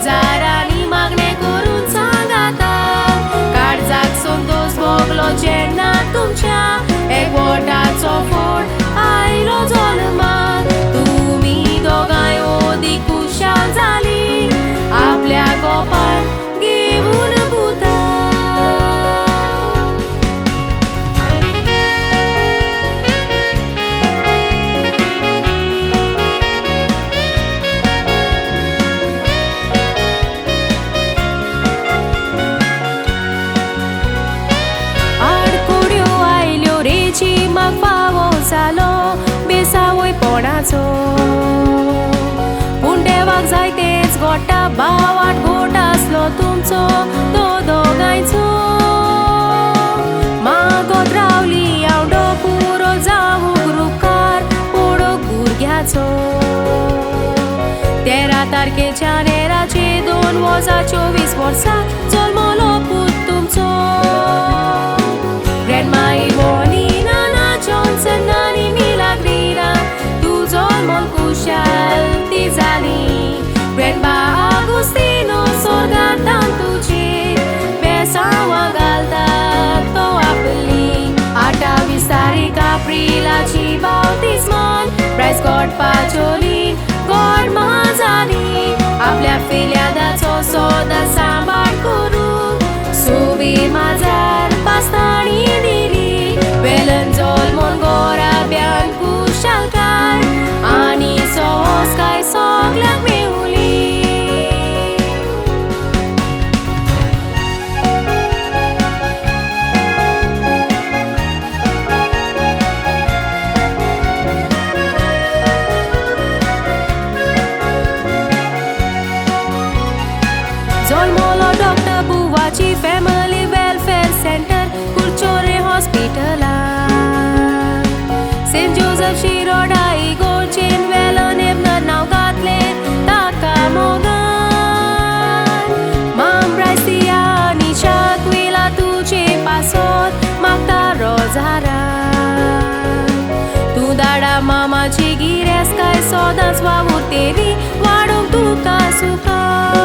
शेजाऱ्यांनी मागणे करून सांगाता काळजाक संतोष भोगलो जेन्ना तुमच्या एकवटाचो फोड आयलो जल्माक तुमी दोगांय ओदी खुशाल जाली आपल्या कोपार घेऊन भुता जालो बेसावयपणाचो पूण देवाक जाय तेच गोट्टा भावाट गोट आसलो तुमचो दोगांयचो मागोत रावली हांव पुरो जावूं ग्रुपकार पडोक भुरग्याचो 13 तारखेच्या नेराचे 2024 वर्सां जल्मलो पूत तुमचो ग्रॅन्डमा इवोनी Johnson आणि मिलाग्रीना तू जल्मोन कुशाल ती जाली ग्रॅन्डबा आगुस्तिनो सोर्गांतान तुजी बेसांवां घालता तो आपली 28 तारीख एप्रिलाची बावतिस्मान प्रायस गॉड पाचोली गॉड म्हाजानी आपल्या फिल्यादाचो सदां सांबाळ करून सुबी माजार पास्ताणी दिली वेलन जल्मोन गोराब्यान कुशालकाय आनी सोस्काय सगळ्यांक मेवली जल्मलो डॉक्टर बुवाची फॅमिली वेलफेअर सेंटर कुलचोरे हॉस्पिटला सेंट जोसेफ शिरोडा इगोर्जेन वेलन एबनर नांव घातलें ताका मोगान माम ब्रायसिया आनी शाक्विला तुजे पासत मागता रोजारान तूं धाडा मामाची गिरेस्ताय सदांच वावुरतेली वाडोवंक तुका सुखान